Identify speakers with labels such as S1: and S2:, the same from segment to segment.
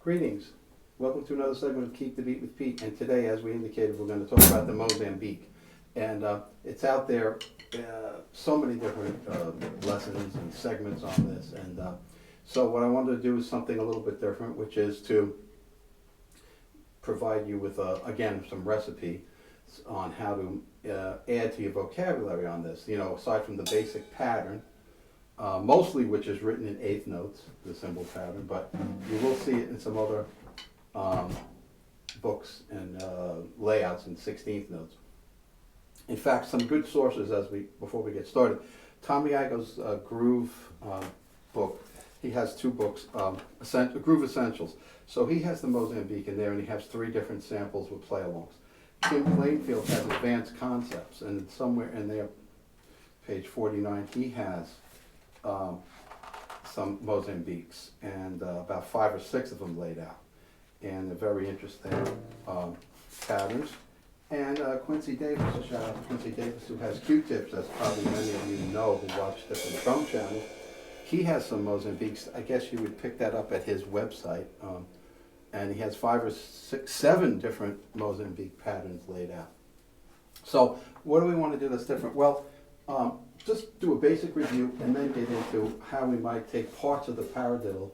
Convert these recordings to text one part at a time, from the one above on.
S1: Greetings. Welcome to another segment of Keep the Beat with Pete. And today, as we indicated, we're going to talk about the Mozambique. And it's out there, so many different lessons and segments on this. And so what I wanted to do is something a little bit different, which is to provide you with, again, some recipe on how to add to your vocabulary on this. You know, aside from the basic pattern, mostly which is written in eighth notes, the symbol pattern, but you will see it in some other books and layouts in 16th notes. In fact, some good sources before we get started. Tommy Igoe's Groove book, he has two books, Groove Essentials. So he has the Mozambique in there, and he has 3 different samples with play-alongs. Kim Plainfield has Advanced Concepts, and somewhere in there, page 49, he has some Mozambiques, and about 5 or 6 of them laid out, and they're very interesting patterns. And Quincy Davis, a shout out to Quincy Davis, who has Q-tips, as probably many of you know who watch different drum channels. He has some Mozambiques. I guess you would pick that up at his website, and he has 5 or 6, 7 different Mozambique patterns laid out. So what do we want to do that's different? Well, just do a basic review and then get into how we might take parts of the paradiddle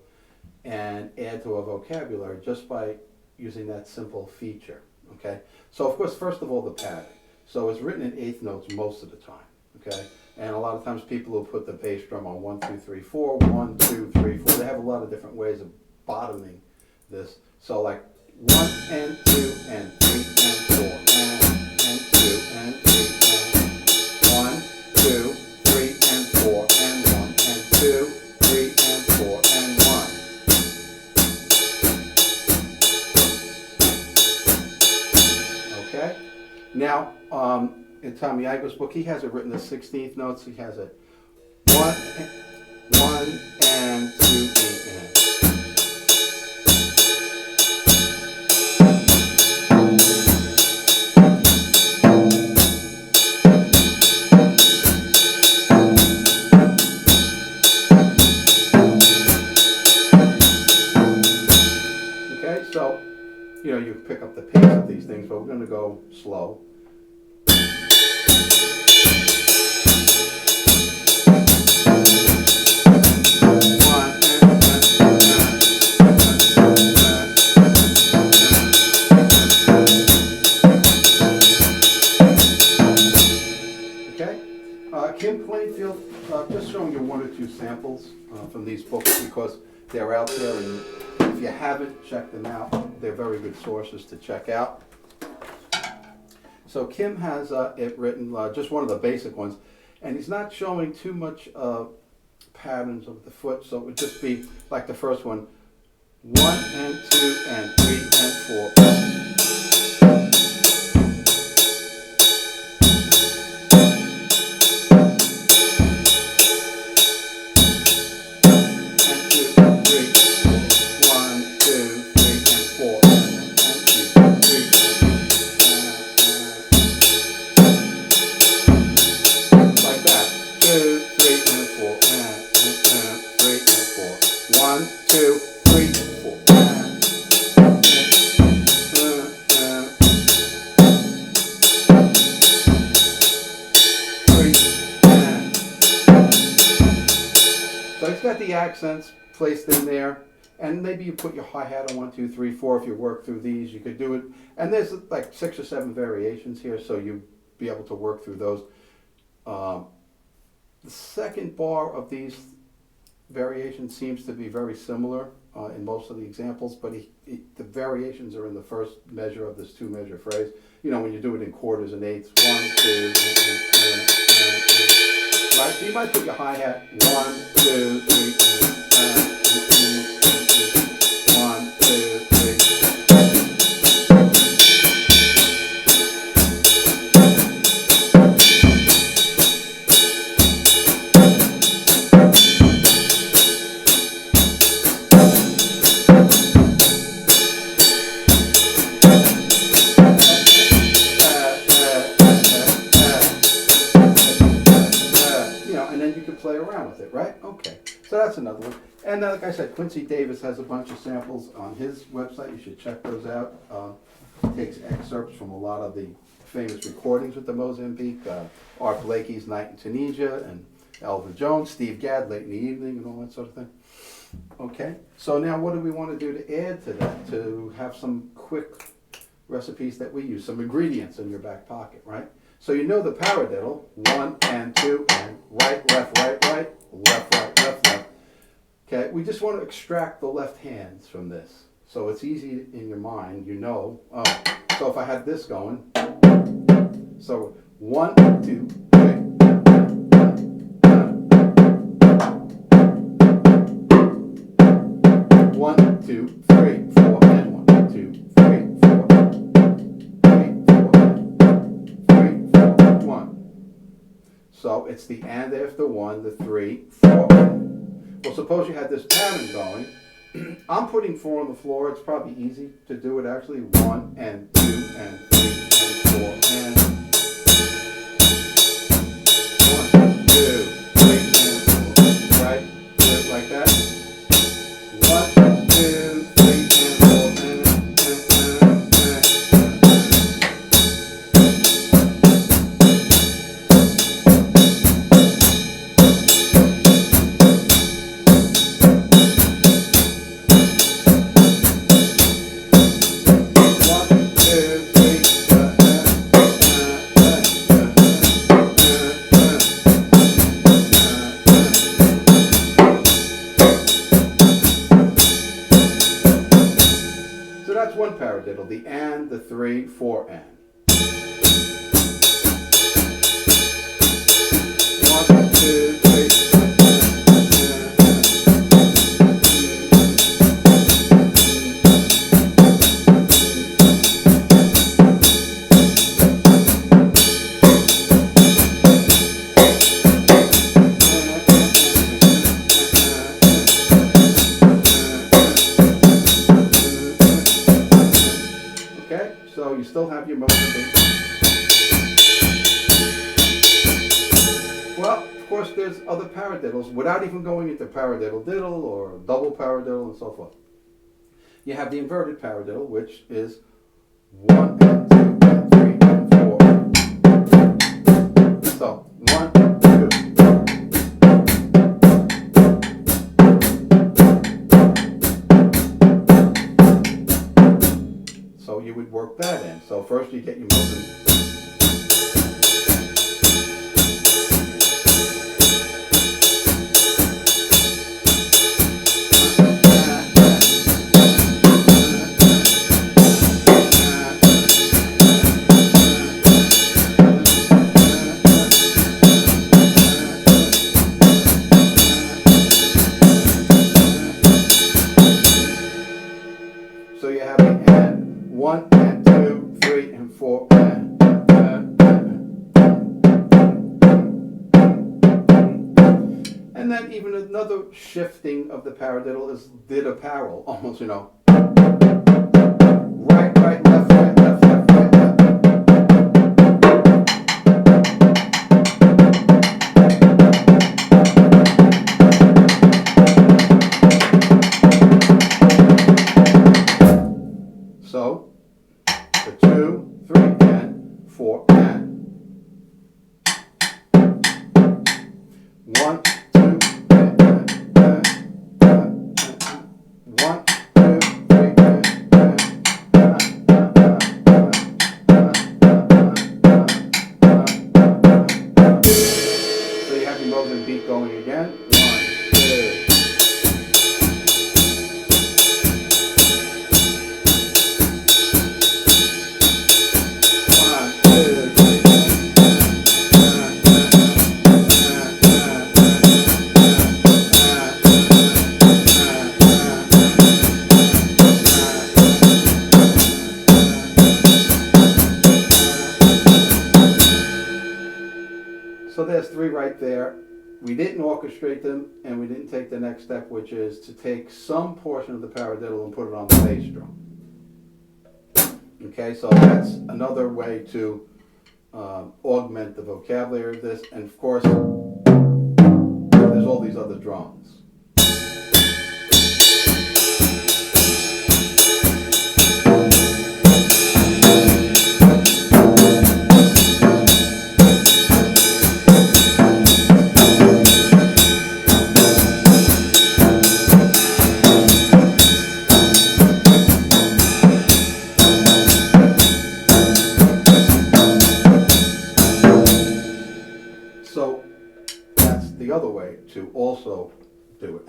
S1: and add to our vocabulary just by using that simple feature, okay? So of course, first of all, the pattern. So it's written in eighth notes most of the time, okay? And a lot of times people will put the bass drum on 1, 2, 3, 4, 1, 2, 3, 4. They have a lot of different ways of bottoming this. So like 1 and 2 and 3 and 4 and 2 and 3 and 1, 2, 3 and 4 and 1 and 2, 3 and 4 and 1. Okay? Now, in Tommy Igoe's book, he has it written as 16th notes. He has it 1 and 2 and. So, you know, you pick up the pace of these things, but we're going to go slow. Okay? Kim Plainfield, just showing you 1 or 2 samples from these books because they're out there, and if you haven't checked them out, they're very good sources to check out. So Kim has it written, just one of the basic ones, and he's not showing too much patterns of the foot, so it would just be like the first one, 1 and 2 and 3 and 4. The accents placed in there, and maybe you put your hi-hat on 1, 2, 3, 4. If you work through these, you could do it. And there's like 6 or 7 variations here, so you'll be able to work through those. The second bar of these variations seems to be very similar in most of the examples, but the variations are in the first measure of this 2-measure phrase. You know, when you do it in quarters and eighths, 1, 2, right? So you might put your hi-hat 1, 2, 3, 1, 2, 3. You know, and then you can play around with it, right? Okay. So that's another one. And like I said, Quincy Davis has a bunch of samples on his website. You should check those out. Takes excerpts from a lot of the famous recordings with the Mozambique. Art Blakey's Night in Tunisia, and Elvin Jones, Steve Gadd, Late in the Evening, and all that sort of thing. Okay, so now what do we want to do to add to that, to have some quick recipes that we use, some ingredients in your back pocket, right? So you know the paradiddle, 1 and 2 and right, left, right, right, left, right, left, left. Okay, we just want to extract the left hands from this. So it's easy in your mind, you know. So if I had this going, so 1, 2, 3. 1, 2, 3, 4, and 1, 2, 3, 4, 3, 4, 3, 4, 1. So it's the and after 1, the 3, 4. Well, suppose you had this pattern going. I'm putting 4 on the floor. It's probably easy to do it actually. 1 and 2 and 3 and 4 and 1, 2, 3 and 4. Right? Do it like that. 1, 2, 3 and 4 and. Paradiddle, the and, the 3, 4 and. 1, 2, 3. So you still have your Mozambique. Well, of course, there's other paradiddles without even going into paradiddle diddle or double paradiddle and so forth. You have the inverted paradiddle, which is 1 and 2 and 3 and 4. So 1, 2. So you would work that in. So first you get your Mozambique. So you have the and 1 and 2, 3 and 4 and. And then even another shifting of the paradiddle is did a parallel, almost, you know. Right, right, left, right, left, left, right, left. So, the 2, 3 and 4 and. 1, 2, 1, 2, 3 So you have your Mozambique going again. 1, 2. So there's 3 right there. We didn't orchestrate them, and we didn't take the next step, which is to take some portion of the paradiddle and put it on the bass drum. Okay, so that's another way to augment the vocabulary of this. And of course, there's all these other drums.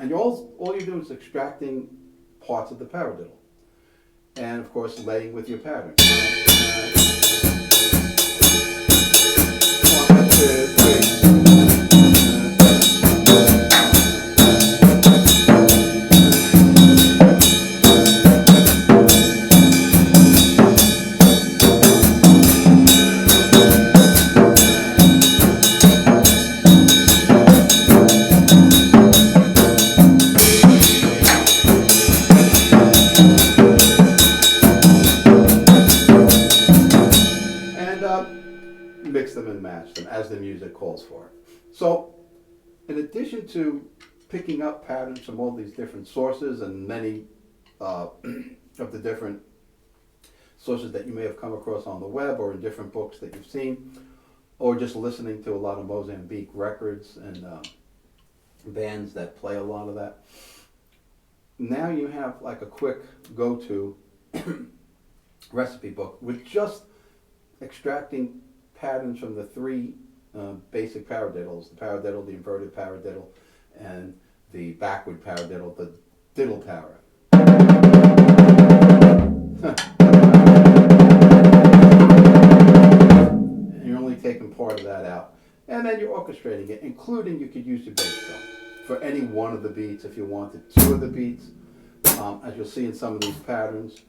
S1: And all you're doing is extracting parts of the paradiddle. And of course, laying with your pattern. 1, 2, 3. Mix them and match them as the music calls for it. So, in addition to picking up patterns from all these different sources and many of the different sources that you may have come across on the web or in different books that you've seen, or just listening to a lot of Mozambique records and bands that play a lot of that, now you have like a quick go-to recipe book with just extracting patterns from the three basic paradiddles: the paradiddle, the inverted paradiddle, and the backward paradiddle, the diddle para. And you're only taking part of that out. And then you're orchestrating it, including you could use your bass drum for any one of the beats if you wanted two of the beats. As you'll see in some of these patterns,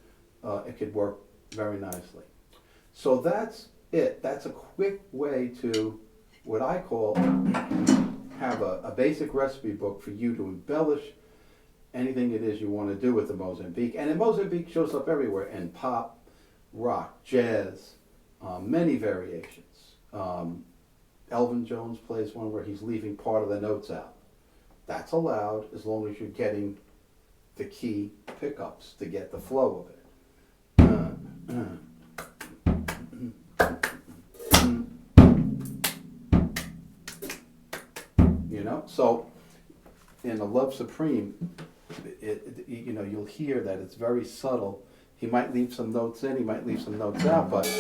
S1: it could work very nicely. So that's it. That's a quick way to, what I call, have a basic recipe book for you to embellish anything it is you want to do with the Mozambique. And in Mozambique shows up everywhere, in pop, rock, jazz, many variations. Elvin Jones plays one where he's leaving part of the notes out. That's allowed as long as you're getting the key pickups to get the flow of it. You know, so in the Love Supreme, you know, you'll hear that it's very subtle. He might leave some notes in, he might leave some notes out, but so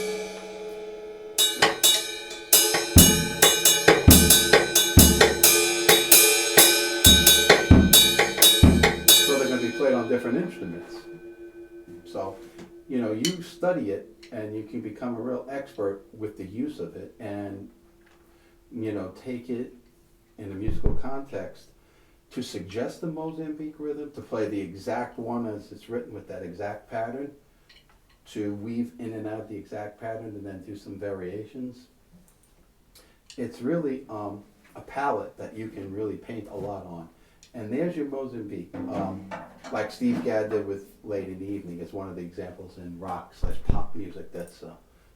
S1: they're going to be played on different instruments. So, you know, you study it and you can become a real expert with the use of it, and, you know, take it in a musical context to suggest the Mozambique rhythm, to play the exact one as it's written with that exact pattern, to weave in and out the exact pattern and then do some variations. It's really a palette that you can really paint a lot on. And there's your Mozambique. Like Steve Gadd did with Late in the Evening, is one of the examples in rock/pop music that's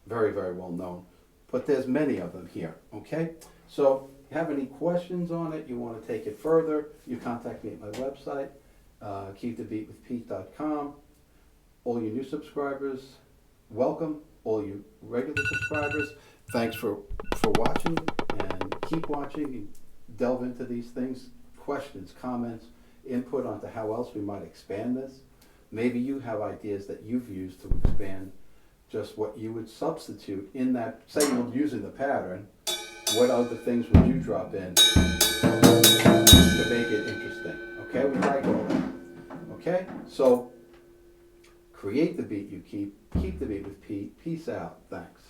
S1: very, very well known. But there's many of them here, okay? So if you have any questions on it, you want to take it further, you contact me at my website, keepthebeatwithpete.com. All you new subscribers, welcome. All you regular subscribers, thanks for watching, and keep watching and delve into these things. Questions, comments, input onto how else we might expand this. Maybe you have ideas that you've used to expand just what you would substitute in that. Say you're using the pattern, what other things would you drop in to make it interesting? Okay, we like all that. Okay, so create the beat you keep the beat with Pete. Peace out. Thanks.